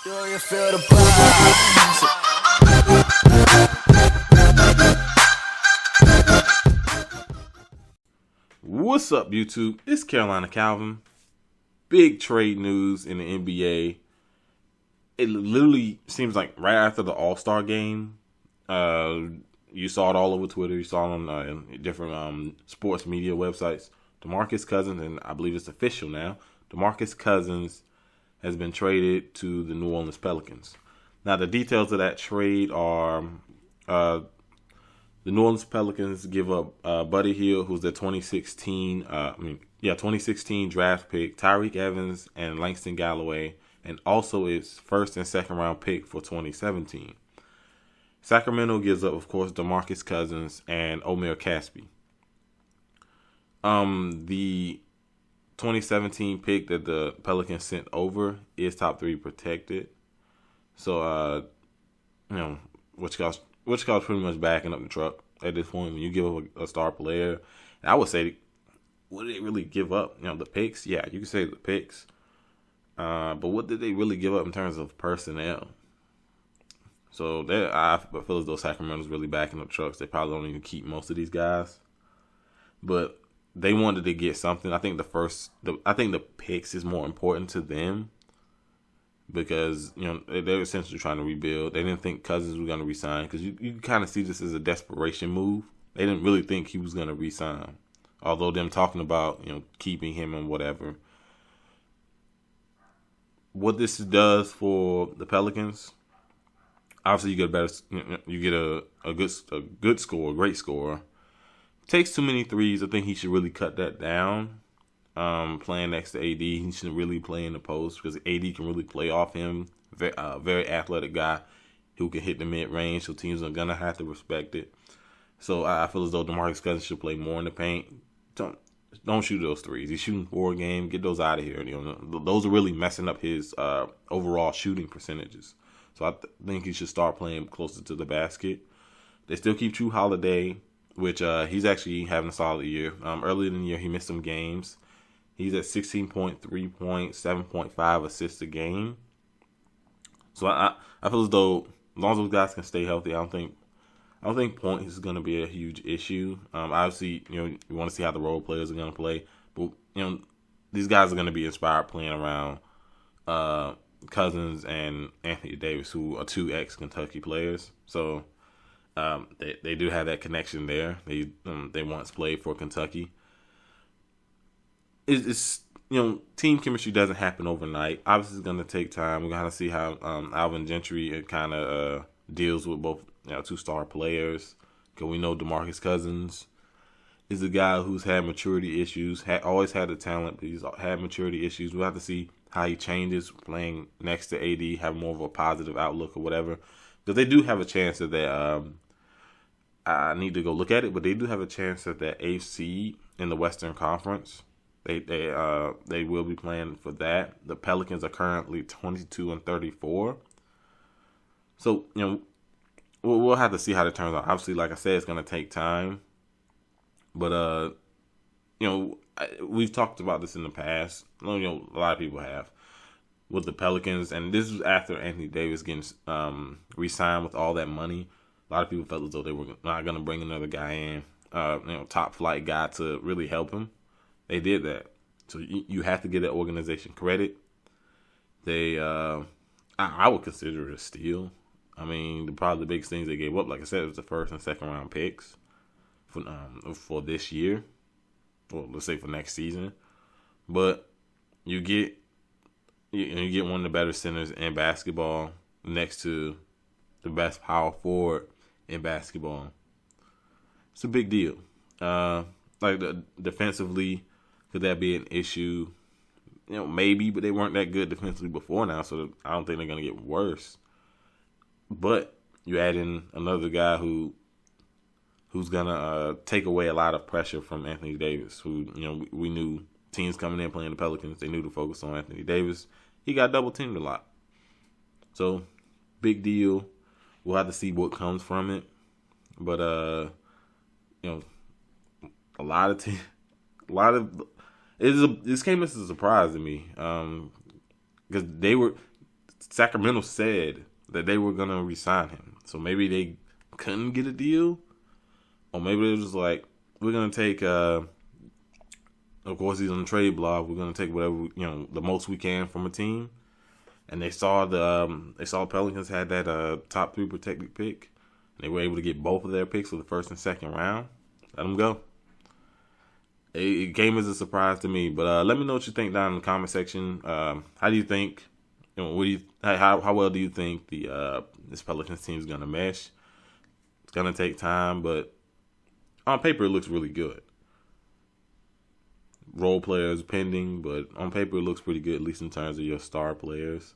Do you feel the vibes? What's up, YouTube? It's Carolina Calvin. Big trade news in the NBA. It literally seems like right after the All-Star game, you saw it all over Twitter. You saw it on different sports media websites. DeMarcus Cousins, and I believe it's official now, DeMarcus Cousins has been traded to the New Orleans Pelicans. Now, the details of that trade are the New Orleans Pelicans give up Buddy Hield, who's their 2016 draft pick, Tyreek Evans, and Langston Galloway, and also its first and second round pick for 2017. Sacramento gives up, of course, DeMarcus Cousins and Omer Caspi. The 2017 pick that the Pelicans sent over is top 3 protected. So, which costs pretty much backing up the truck at this point when you give up a star player. And I would say, what did they really give up? The picks? Yeah, you can say the picks. But what did they really give up in terms of personnel? So I feel as though Sacramento's really backing up trucks. They probably don't even keep most of these guys. But they wanted to get something. I think the picks is more important to them because they're essentially trying to rebuild. They didn't think Cousins was going to resign because you kind of see this as a desperation move. They didn't really think he was going to resign, although them talking about keeping him and whatever. What this does for the Pelicans, obviously you get a good score, a great scorer. Takes too many threes. I think he should really cut that down. Playing next to AD, he shouldn't really play in the post because AD can really play off him. Very athletic guy who can hit the mid range, so teams are gonna have to respect it. So I feel as though DeMarcus Cousins should play more in the paint. Don't shoot those threes. He's shooting 4 a game. Get those out of here. Those are really messing up his overall shooting percentages. So I think he should start playing closer to the basket. They still keep True Holiday, which he's actually having a solid year. Earlier in the year, he missed some games. He's at 16.3 points, 7.5 assists a game. So I feel as though as long as those guys can stay healthy, I don't think points is going to be a huge issue. Obviously, you want to see how the role players are going to play, but these guys are going to be inspired playing around Cousins and Anthony Davis, who are 2 ex-Kentucky players. So they do have that connection there. They once played for Kentucky. It's team chemistry doesn't happen overnight. Obviously, it's going to take time. We're going to see how Alvin Gentry kind of deals with both 2-star players. Because we know DeMarcus Cousins is a guy who's had maturity issues, always had the talent, but he's had maturity issues. We'll have to see how he changes playing next to AD, have more of a positive outlook or whatever. Because they do have a chance at that. I need to go look at it, but they do have a chance at that 8th seed in the Western Conference. They will be playing for that. The Pelicans are currently 22-34. So we'll have to see how that turns out. Obviously, like I said, it's going to take time. But we've talked about this in the past. A lot of people have with the Pelicans, and this was after Anthony Davis getting re-signed with all that money. A lot of people felt as though they were not going to bring another guy in, top flight guy to really help him. They did that. So you have to give that organization credit. They, I would consider it a steal. I mean, probably the biggest things they gave up, like I said, was the first and second round picks for this year, or let's say for next season. But you get one of the better centers in basketball next to the best power forward in basketball. It's a big deal. Defensively, could that be an issue? Maybe, but they weren't that good defensively before now, so I don't think they're going to get worse. But you add in another guy who's going to take away a lot of pressure from Anthony Davis, who, we knew teams coming in playing the Pelicans, they knew to focus on Anthony Davis. He got double teamed a lot. So, big deal. We'll have to see what comes from it. But, this came as a surprise to me because Sacramento said that they were gonna re-sign him. So maybe they couldn't get a deal, or maybe they was just like, we're gonna take. Of course, he's on the trade block. We're gonna take whatever the most we can from a team. And they saw the Pelicans had that top 3 protected pick. And they were able to get both of their picks for the first and second round. Let them go. It came as a surprise to me, but let me know what you think down in the comment section. How do you think? How well do you think this Pelicans team is gonna mesh? It's gonna take time, but on paper it looks really good. Role players pending, but on paper it looks pretty good, at least in terms of your star players.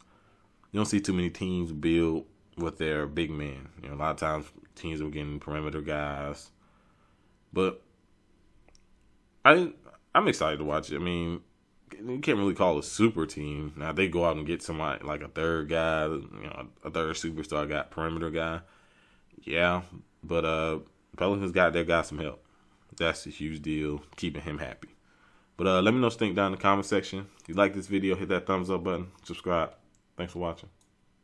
You don't see too many teams build with their big men. A lot of times teams are getting perimeter guys, but I'm excited to watch it. I mean, you can't really call it a super team. Now, they go out and get somebody like a third guy, a third superstar guy, perimeter guy. Yeah, but Pelicans got their guy some help. That's a huge deal, keeping him happy. But let me know what you think down in the comment section. If you like this video, hit that thumbs up button, subscribe. Thanks for watching.